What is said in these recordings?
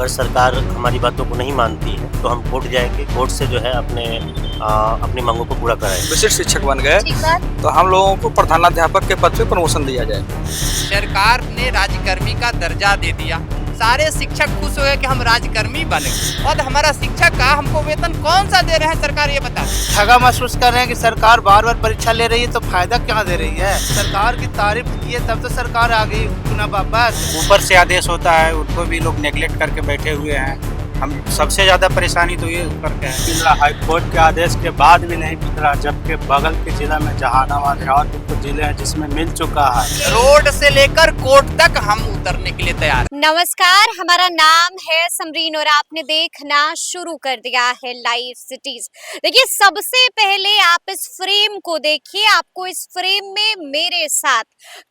अगर सरकार हमारी बातों को नहीं मानती है तो हम कोर्ट जाएंगे, कोर्ट से जो है अपनी मांगों को पूरा कराएंगे। विशिष्ट शिक्षक बन गए तो हम लोगों को प्रधानाध्यापक के पद पे प्रमोशन दिया जाए। सरकार ने राज्यकर्मी का दर्जा दे दिया, सारे शिक्षक खुश हो गए कि हम राज्यकर्मी बने। और हमारा शिक्षक का हमको वेतन कौन सा दे रहे हैं सरकार, ये बता। ठगा महसूस कर रहे हैं कि सरकार बार बार परीक्षा ले रही है तो फायदा क्या दे रही है। सरकार की तारीफ की है तब तो सरकार आ गई पुनः वापस। ऊपर से आदेश होता है, उनको भी लोग नेगलेक्ट करके बैठे हुए हैं। हम सबसे ज्यादा परेशानी तो ये करके है, हाई कोर्ट के आदेश के बाद भी नहीं मिल रहा, जबकि बगल के जिला में जहानाबाद है और कुछ जिले हैं जिसमें मिल चुका है। रोड से लेकर कोर्ट तक हम उतरने के लिए तैयार। नमस्कार, हमारा नाम है समरीन और आपने देखना शुरू कर दिया है लाइव सिटीज। देखिए, सबसे पहले आप इस फ्रेम को देखिए। आपको इस फ्रेम में मेरे साथ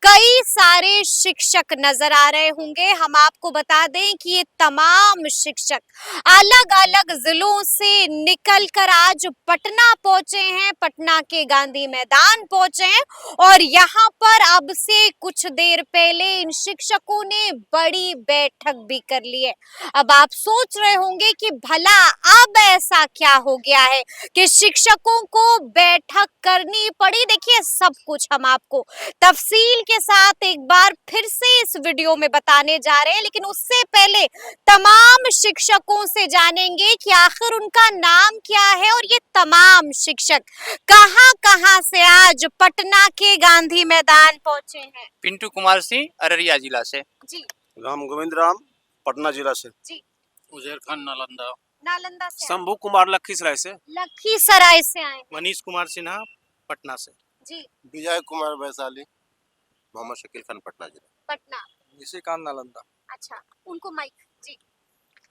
कई सारे शिक्षक नजर आ रहे होंगे। हम आपको बता दें कि ये तमाम शिक्षक अलग अलग जिलों से निकलकर आज पटना पहुंचे हैं, पटना के गांधी मैदान पहुंचे हैं और यहाँ पर अब से कुछ देर पहले इन शिक्षकों ने बड़ी बैठक भी कर ली है। अब आप सोच रहे होंगे कि भला अब ऐसा क्या हो गया है कि शिक्षकों को बैठक करनी पड़ी। देखिए, सब कुछ हम आपको तफसील के साथ एक बार फिर से इस वीडियो में बताने जा रहे हैं, लेकिन उससे पहले तमाम शिक्षकों से जानेंगे कि आखिर उनका नाम क्या है और ये तमाम शिक्षक कहां से आज पटना के गांधी मैदान पहुंचे हैं। पिंटू कुमार सिंह, अररिया जिला से। जी। राम गोविंद राम, पटना जिला से। जी। उजैर खान, नालंदा से। शंभू कुमार, लखीसराय से। लखीसराय से आए हैं। मनीष कुमार सिन्हा, पटना से। जी। विजय कुमार वैशाली। मोहम्मद शकील खान, पटना जिला। पटना। निशिकांत, नालंदा। अच्छा, उनको माइक। जी।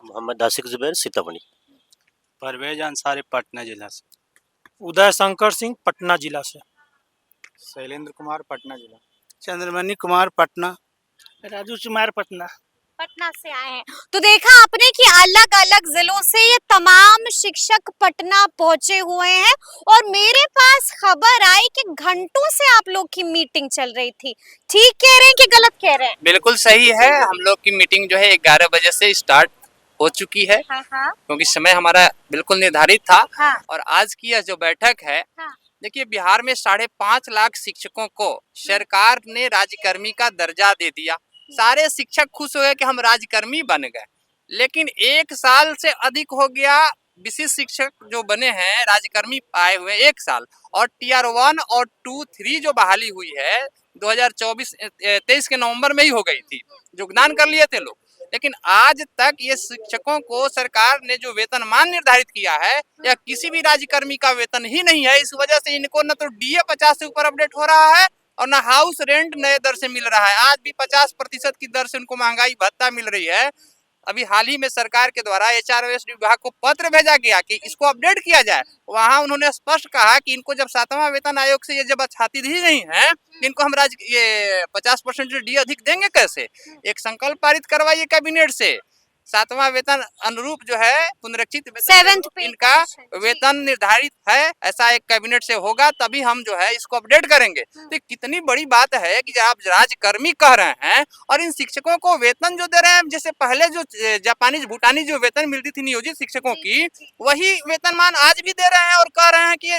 मोहम्मद आसिक जुबैर, सीतामढ़ी। परवेज अंसारी, पटना जिला से। उदय शंकर सिंह, पटना जिला से। शैलेंद्र कुमार, पटना जिला। चंद्रमणि कुमार, पटना। राजू कुमार, पटना। पटना से आए हैं। तो देखा आपने कि अलग अलग जिलों से ये तमाम शिक्षक पटना पहुंचे हुए हैं और मेरे पास खबर आई कि घंटों से आप लोग की मीटिंग चल रही थी। ठीक कह रहे हैं कि गलत कह रहे हैं? बिल्कुल सही है। हम लोग की मीटिंग जो है 11 बजे से स्टार्ट हो चुकी है। हाँ। क्योंकि समय हमारा बिल्कुल निर्धारित था। हाँ। और आज की यह जो बैठक है, हाँ। देखिए, बिहार में 5.5 लाख शिक्षकों को सरकार ने राज्यकर्मी का दर्जा दे दिया। सारे शिक्षक खुश हो गए कि हम राज्यकर्मी बन गए। लेकिन 1 साल से अधिक हो गया विशिष्ट शिक्षक जो बने हैं, राज्यकर्मी आए हुए 1 साल, और टीआर 1 और 2, 3 जो बहाली हुई है 2023 के नवंबर में ही हो गई थी, योगदान कर लिए थे लोग। लेकिन आज तक ये शिक्षकों को सरकार ने जो वेतनमान निर्धारित किया है, यह किसी भी राज्यकर्मी का वेतन ही नहीं है। इस वजह से इनको न तो डीए 50 से ऊपर अपडेट हो रहा है और ना हाउस रेंट नए दर से मिल रहा है। आज भी 50% की दर से उनको महंगाई भत्ता मिल रही है। अभी हाल ही में सरकार के द्वारा एचआरओएस विभाग को पत्र भेजा गया कि इसको अपडेट किया जाए। वहां उन्होंने स्पष्ट कहा कि इनको जब 7वां वेतन आयोग से ये जब छाती ही नहीं है, इनको हम ये 50% डी अधिक देंगे कैसे। एक संकल्प पारित करवाइए कैबिनेट से, 7वां वेतन अनुरूप जो है पुनरीक्षित इनका वेतन निर्धारित है, ऐसा एक कैबिनेट से होगा, तभी हम जो है इसको अपडेट करेंगे। तो कितनी बड़ी बात है कि आप राज्यकर्मी कह रहे हैं और इन शिक्षकों को वेतन जो दे रहे हैं, जैसे पहले जो जापानीज भूटानी जो वेतन मिलती थी नियोजित शिक्षकों की, वही वेतनमान आज भी दे रहे हैं और कह रहे हैं कि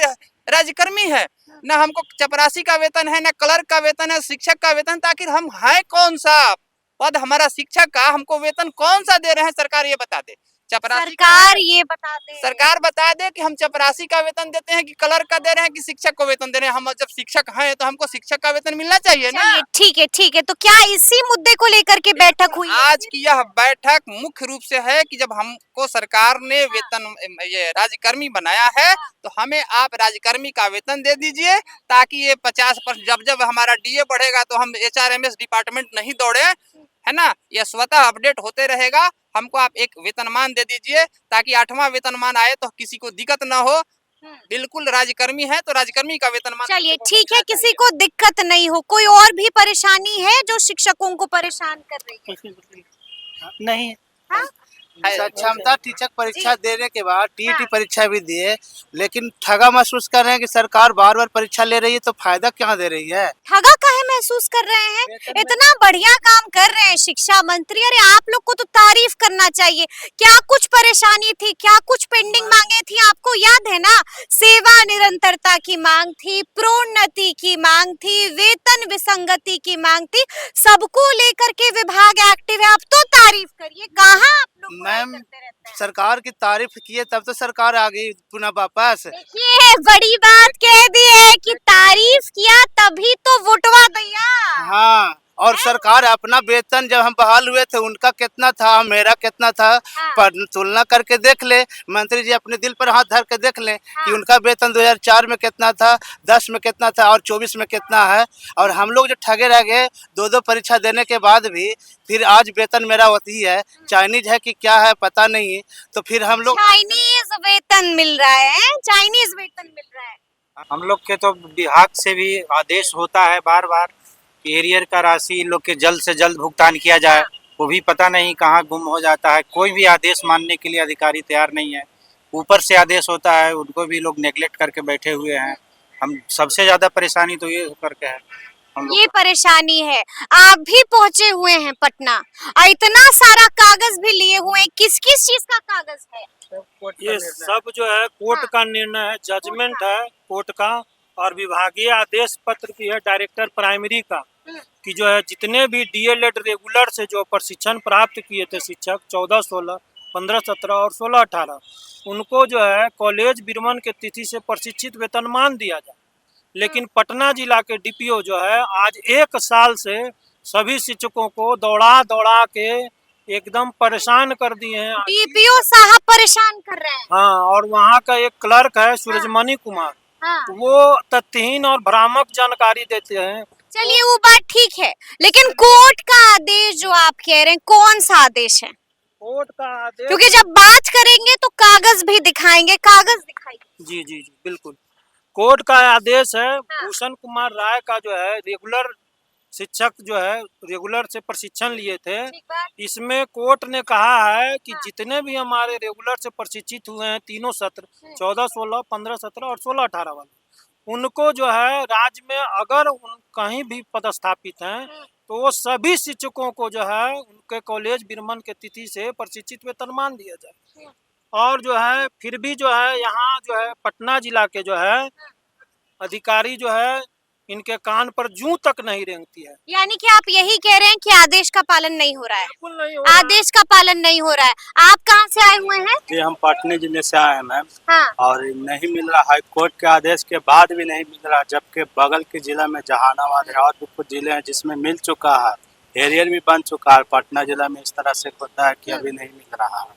राज्यकर्मी है। न हमको चपरासी का वेतन है, न क्लर्क का वेतन है, शिक्षक का वेतन। ताकि हम है कौन सा पद हमारा शिक्षक का, हमको वेतन कौन सा दे रहे हैं सरकार, ये बता दे। सरकार ये बता दे, सरकार बता दे कि हम चपरासी का वेतन देते हैं कि क्लर्क का दे रहे हैं कि शिक्षक को वेतन दे रहे हैं। हम जब शिक्षक हैं तो हमको शिक्षक का वेतन मिलना चाहिए ना। ठीक है। तो क्या इसी मुद्दे को लेकर के बैठक हुई? आज की यह बैठक मुख्य रूप से है कि जब हमको सरकार ने वेतन ये राज्यकर्मी बनाया है, तो हमें आप राज्यकर्मी का वेतन दे दीजिए, ताकि ये 50% जब हमारा डीए बढ़ेगा तो हम एचआरएमएस डिपार्टमेंट नहीं दौड़े, है ना। यह स्वतः अपडेट होते रहेगा। हमको आप एक वेतनमान दे दीजिए ताकि 8वां वेतनमान आए तो किसी को दिक्कत ना हो। बिल्कुल राज्यकर्मी है तो राज्यकर्मी का वेतनमान। चलिए ठीक है, किसी को दिक्कत नहीं हो। कोई और भी परेशानी है जो शिक्षकों को परेशान कर रही है? नहीं। हाँ? सक्षमता टीचर परीक्षा देने के बाद टीईटी परीक्षा भी दिए, लेकिन ठगा महसूस कर रहे हैं कि सरकार बार बार परीक्षा ले रही है, तो फायदा क्या दे रही है। ठगा काहे महसूस कर रहे हैं? इतना बढ़िया काम कर रहे हैं शिक्षा मंत्री, अरे आप लोग को तो तारीफ करना चाहिए। क्या कुछ परेशानी थी, क्या कुछ पेंडिंग मांगे थी, आपको याद है ना? सेवा निरंतरता की मांग थी, प्रोन्नति की मांग थी, वेतन विसंगति की मांग थी, सबको लेकर के विभाग एक्टिव है। आप तो तारीफ करिए, कहाँ आप लोग मैम, करते रहते हैं? सरकार की तारीफ किए तब तो सरकार आ गई पुनः वापस। देखिए बड़ी बात कह दी है कि तारीफ किया तभी तो वोटवा दिया। हाँ, और सरकार अपना वेतन जब हम बहाल हुए थे उनका कितना था, मेरा कितना था, पर तुलना करके देख ले। मंत्री जी अपने दिल पर हाथ धर के देख लें कि उनका वेतन 2004 में कितना था, 10 में कितना था और 24 में कितना है। और हम लोग जो ठगे रह गए, दो परीक्षा देने के बाद भी फिर आज वेतन मेरा वही है, चाइनीज है कि क्या है पता नहीं। तो फिर हम लोग चाइनीज वेतन मिल रहा है, चाइनीज वेतन मिल रहा है। हम लोग के तो विभाग से भी आदेश होता है बार बार कि एरियर का राशि इन लोग के जल्द से जल्द भुगतान किया जाए, वो भी पता नहीं कहाँ गुम हो जाता है। कोई भी आदेश मानने के लिए अधिकारी तैयार नहीं है। ऊपर से आदेश होता है, उनको भी लोग नेगलेक्ट करके बैठे हुए हैं। हम सबसे ज़्यादा परेशानी तो ये करके है हम लोग। ये परेशानी है। आप भी पहुंचे हुए हैं पटना और इतना सारा कागज भी लिए हुए हैं, किस किस चीज का कागज है? ये सब जो है कोर्ट का निर्णय है, जजमेंट है कोर्ट का, और विभागीय आदेश पत्र भी है डायरेक्टर प्राइमरी का, कि जो है जितने भी डीएलएड रेगुलर से जो प्रशिक्षण प्राप्त किए थे शिक्षक 14, 16, 15, 17 और 16, 18, उनको जो है कॉलेज विरमण के तिथि से प्रशिक्षित वेतनमान दिया जाए। लेकिन पटना जिला के डीपीओ जो है आज 1 साल से सभी शिक्षकों को दौड़ा दौड़ा के एकदम परेशान कर दिए हैं। डीपीओ साहब परेशान कर रहे हैं। हाँ, और वहाँ का एक क्लर्क है सूरजमणि कुमार, वो तथ्यहीन और भ्रामक जानकारी देते हैं। चलिए वो बात ठीक है, लेकिन कोर्ट का आदेश जो आप कह रहे हैं कौन सा आदेश है? कोर्ट का आदेश, क्योंकि जब बात करेंगे तो कागज भी दिखाएंगे, कागज दिखाइए। जी जी जी बिल्कुल, कोर्ट का आदेश है। भूषण कुमार राय का जो है रेगुलर शिक्षक जो है रेगुलर से प्रशिक्षण लिए थे, इसमें कोर्ट ने कहा है कि जितने भी हमारे रेगुलर से प्रशिक्षित हुए हैं तीनों सत्र 14, 16, 15, 17 और 16, 18 वाले, उनको जो है राज्य में अगर उन कहीं भी पदस्थापित हैं तो वो सभी शिक्षकों को जो है उनके कॉलेज विरमण के तिथि से प्रशिक्षित वेतनमान दिया जाए। और जो है फिर भी जो है यहाँ जो है पटना जिला के जो है अधिकारी जो है इनके कान पर जूं तक नहीं रेंगती है। यानी कि आप यही कह रहे हैं कि आदेश का पालन नहीं हो रहा है? बिल्कुल नहीं हो रहा है। आदेश का पालन नहीं हो रहा है। आप कहाँ से आए हुए हैं? जी हम पटना जिले से आए हैं मैम। हाँ। और नहीं मिल रहा, हाई कोर्ट के आदेश के बाद भी नहीं मिल रहा, जबकि बगल के जिला में जहानाबाद है और भी कुछ जिले हैं जिसमें मिल चुका है, एरियर भी बन चुका है। पटना जिला में इस तरह से होता है कि अभी नहीं मिल रहा है।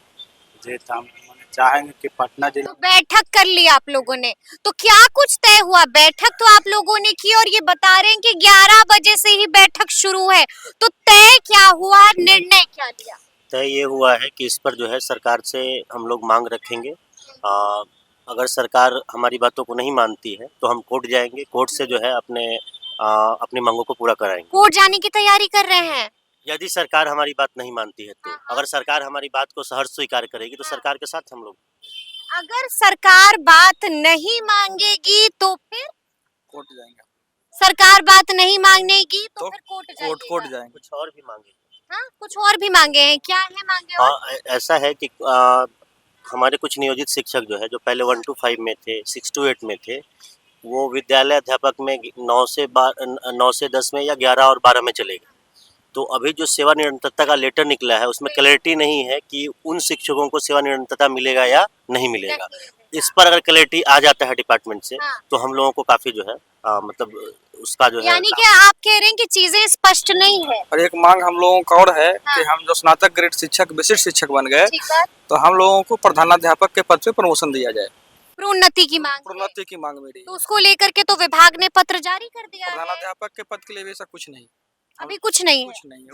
जी तो हम चाहेंगे कि पटना जिला। तो बैठक कर ली आप लोगों ने, तो क्या कुछ तय हुआ? बैठक तो आप लोगों ने की और ये बता रहे हैं कि 11 बजे से ही बैठक शुरू है, तो तय क्या हुआ, निर्णय क्या लिया? तय ये हुआ है कि इस पर जो है सरकार से हम लोग मांग रखेंगे। अगर सरकार हमारी बातों को नहीं मानती है तो हम कोर्ट जाएंगे, कोर्ट से जो है अपनी मांगों को पूरा कराएंगे। कोर्ट जाने की तैयारी कर रहे हैं? यदि सरकार हमारी बात नहीं मानती है तो, अगर सरकार हमारी बात को सहर्ष स्वीकार करेगी तो सरकार के साथ हम लोग। अगर सरकार बात नहीं मांगेगी तो फिर कोर्ट जाएंगे। सरकार बात नहीं मांगेगी तो फिर कोर्ट जाएंगे। कुछ और भी मांगे। हाँ, कुछ और भी मांगे हैं, क्या है मांगे और? हाँ, ऐसा है कि हमारे कुछ नियोजित शिक्षक जो है जो पहले 1 to 5 में थे, 6 to 8 में थे, वो विद्यालय अध्यापक में 9 से 10 में या 11 और 12 में चले गए। तो अभी जो सेवा निरंतरता का लेटर निकला है उसमें क्लैरिटी नहीं है कि उन शिक्षकों को सेवा निरंतरता मिलेगा या नहीं मिलेगा। इस पर अगर क्लैरिटी आ जाता है डिपार्टमेंट से तो हम लोगों को काफी जो है मतलब उसका जो है, यानी कि आप कह रहे हैं कि चीजें स्पष्ट नहीं है। और एक मांग हम लोगों का और है कि हम जो स्नातक ग्रेड शिक्षक, विशिष्ट शिक्षक बन गए, तो हम लोगों को प्रधानाध्यापक के पद पे प्रमोशन दिया जाए। प्रोन्नति की मांग है। प्रोन्नति की मांग मेरी। तो उसको लेकर के तो विभाग ने पत्र जारी कर दिया है। प्रधानाध्यापक के पद के लिए भी ऐसा कुछ नहीं, अभी कुछ नहीं है। कुछ नहीं है।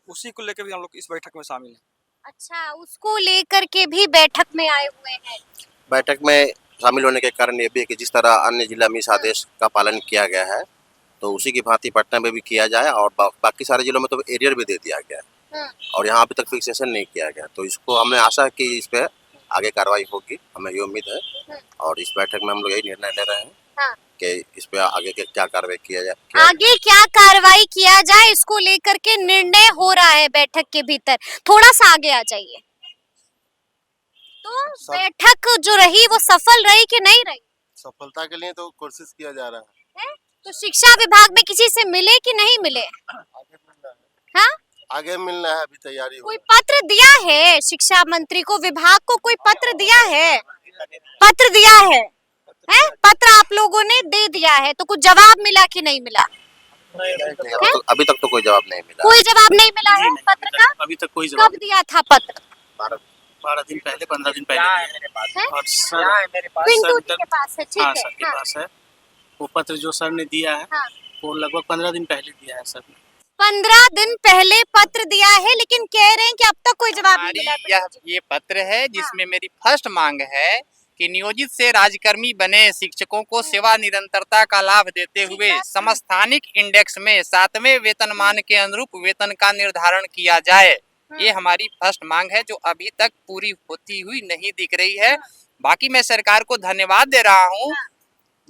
उसी को लेकर भी हम लोग इस बैठक में शामिल हैं। अच्छा, उसको लेकर के भी बैठक में आए हुए हैं। बैठक में शामिल होने के कारण ये भी है कि जिस तरह अन्य जिला में इस आदेश का पालन किया गया है तो उसी की भांति पटना में भी किया जाए और बाकी सारे जिलों में तो एरियर भी दे दिया गया है। और यहाँ अभी तक फिक्सेशन नहीं किया गया, तो इसको हमें आशा है कि इस पे आगे कार्रवाई होगी, हमें ये उम्मीद है। और इस बैठक में हम लोग यही निर्णय ले रहे हैं कि इस पे आगे के क्या कार्रवाई किया जाए, आगे क्या कार्रवाई किया जाए इसको लेकर के निर्णय हो रहा है बैठक के भीतर। थोड़ा सा आगे आ जाइए। तो बैठक जो रही वो सफल रही कि नहीं रही? सफलता के लिए तो कोशिश किया जा रहा है। तो शिक्षा विभाग में किसी से मिले कि नहीं मिले? आगे मिलना है। हाँ? आगे मिलना है, अभी तैयारी हो कोई पत्र दिया है शिक्षा मंत्री को, विभाग को कोई पत्र दिया है? पत्र दिया है? पत्र आप लोगों ने दे दिया है, तो कुछ जवाब मिला कि नहीं मिला? अभी तक तो कोई जवाब नहीं मिला। कोई जवाब नहीं मिला है पत्र का? अभी तक कोई जवाब कब दिया था पत्र? 12 दिन पहले 15 दिन पहले और सर पिंटू जी के पास है, ठीक हाँ है। सर के पास है वो पत्र जो सर ने दिया है हाँ। वो लगभग 15 दिन पहले दिया है सर ने। 15 दिन पहले पत्र दिया है, लेकिन कह रहे हैं कि अब तक कोई जवाब नहीं मिला। ये पत्र है जिसमें मेरी फर्स्ट मांग है कि नियोजित से राज्यकर्मी बने शिक्षकों को सेवा निरंतरता का लाभ देते हुए समस्थानिक इंडेक्स में 7वें वेतनमान के अनुरूप वेतन का निर्धारण किया जाए। ये हमारी फर्स्ट मांग है जो अभी तक पूरी होती हुई नहीं दिख रही है। बाकी मैं सरकार को धन्यवाद दे रहा हूँ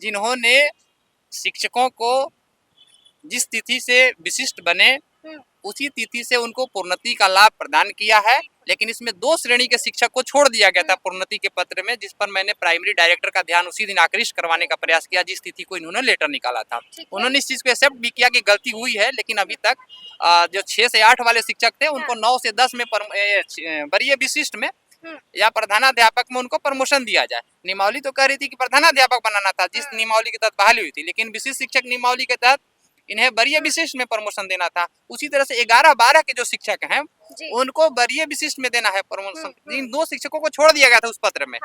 जिन्होंने शिक्षकों को जिस तिथि से विशिष्ट बने उसी तिथि से उनको प्रोन्नति का लाभ प्रदान किया है, लेकिन इसमें 2 श्रेणी के शिक्षक को छोड़ दिया गया था प्रोन्नति के पत्र में, जिस पर मैंने प्राइमरी डायरेक्टर का ध्यान उसी दिन आकृष्ट करवाने का प्रयास किया जिस तिथि को इन्होंने लेटर निकाला था। उन्होंने इस चीज को एक्सेप्ट भी किया कि गलती हुई है, लेकिन अभी तक जो 6 से 8 वाले शिक्षक थे उनको 9 से 10 में वरीय विशिष्ट में या प्रधानाध्यापक में उनको प्रमोशन दिया जाए। नियमावली तो कह रही थी कि प्रधानाध्यापक बनाना था जिस नियमावली के तहत बहाली हुई थी, लेकिन विशिष्ट शिक्षक नियमावली के तहत इन्हें वरीय विशिष्ट में प्रमोशन देना था। उसी तरह से 11-12 के जो शिक्षक हैं उनको वरीय विशिष्ट में देना है प्रमोशन। इन 2 शिक्षकों को छोड़ दिया गया था उस पत्र में।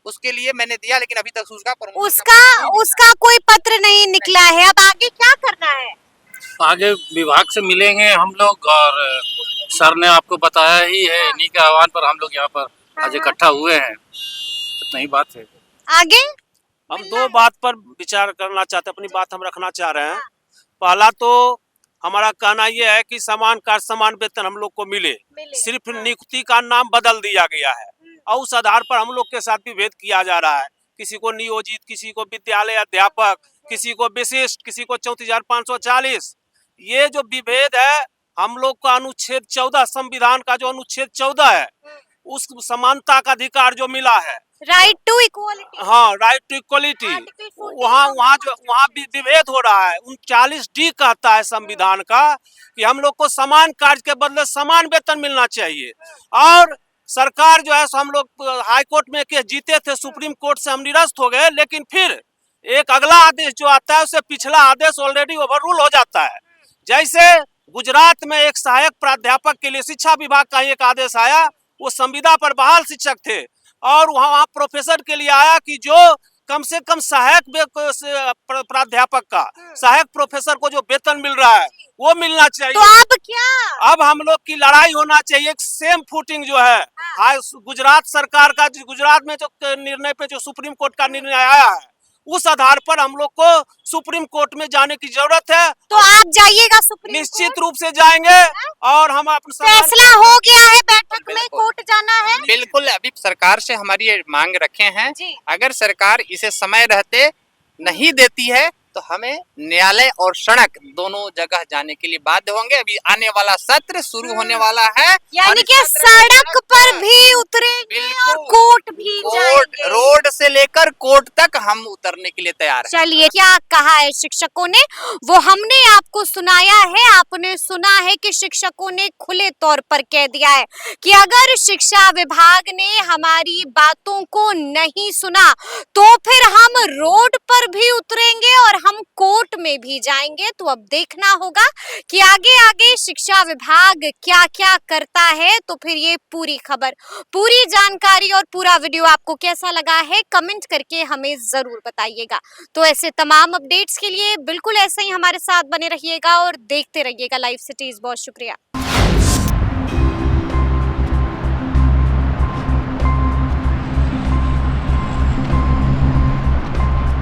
उसके लिए मैंने दिया, लेकिन अभी तक उसका कोई पत्र नहीं निकला है। अब आगे क्या करना है? आगे विभाग से मिलेंगे हम लोग और सर ने आपको बताया ही है, इन्हीं के आह्वान पर हम लोग यहाँ पर आज इकट्ठा हुए हैं। इतना ही बात है। आगे हम 2 बात पर विचार करना चाहते हैं, अपनी बात हम रखना चाह रहे हैं। पहला तो हमारा कहना यह है कि समान कार्य समान वेतन हम लोग को मिले। सिर्फ नियुक्ति का नाम बदल दिया गया है और उस आधार पर हम लोग के साथ विभेद किया जा रहा है। किसी को नियोजित, किसी को विद्यालय अध्यापक, किसी को विशिष्ट, किसी को 34,540। ये जो विभेद है हम लोग का अनुच्छेद 14 संविधान का जो अनुच्छेद 14 है उस समानता का अधिकार जो मिला है, राइट टू इक्वालिटी। हाँ, राइट टू इक्वलिटी, वहाँ विभेद हो रहा है। 39D कहता है संविधान का कि हम लोग को समान कार्य के बदले समान वेतन मिलना चाहिए। और सरकार जो है हम लोग हाई कोर्ट में केस जीते थे, सुप्रीम कोर्ट से हम निरस्त हो गए, लेकिन फिर एक अगला आदेश जो आता है उससे पिछला आदेश ऑलरेडी ओवररूल हो जाता है। जैसे गुजरात में एक सहायक प्राध्यापक के लिए शिक्षा विभाग का एक आदेश आया, वो संविदा पर बहाल शिक्षक थे और वहाँ प्रोफेसर के लिए आया कि जो कम से कम सहायक प्राध्यापक का, सहायक प्रोफेसर को जो वेतन मिल रहा है वो मिलना चाहिए। तो अब क्या? अब हम लोग की लड़ाई होना चाहिए। एक सेम फुटिंग जो है गुजरात सरकार का, गुजरात में जो निर्णय पे जो सुप्रीम कोर्ट का निर्णय आया है उस आधार पर हम लोग को सुप्रीम कोर्ट में जाने की जरूरत है। तो आप जाइएगा सुप्रीम? निश्चित रूप से जाएंगे और हम अपना फैसला हो गया है, बैठक में कोर्ट जाना है। बिल्कुल, अभी सरकार से हमारी ये मांग रखे हैं। अगर सरकार इसे समय रहते नहीं देती है तो हमें न्यायालय और सड़क दोनों जगह जाने के लिए बाध्य होंगे। अभी आने वाला सत्र शुरू होने वाला है, यानी कि सड़क पर भी उतरेंगे और कोर्ट भी जाएंगे। रोड से लेकर कोर्ट तक हम उतरने के लिए तैयार हैं। चलिए, क्या कहा है शिक्षकों ने वो हमने आपको सुनाया है। आपने सुना है कि शिक्षकों ने खुले तौर पर कह दिया है कि अगर शिक्षा विभाग ने हमारी बातों को नहीं सुना तो फिर हम रोड पर भी उतरेंगे और हम कोर्ट में भी जाएंगे। तो अब देखना होगा कि आगे आगे शिक्षा विभाग क्या क्या करता है। तो फिर ये पूरी खबर, पूरी जानकारी और पूरा वीडियो आपको कैसा लगा है कमेंट करके हमें जरूर बताइएगा। तो ऐसे तमाम अपडेट्स के लिए बिल्कुल ऐसे ही हमारे साथ बने रहिएगा और देखते रहिएगा लाइव सिटीज। बहुत शुक्रिया।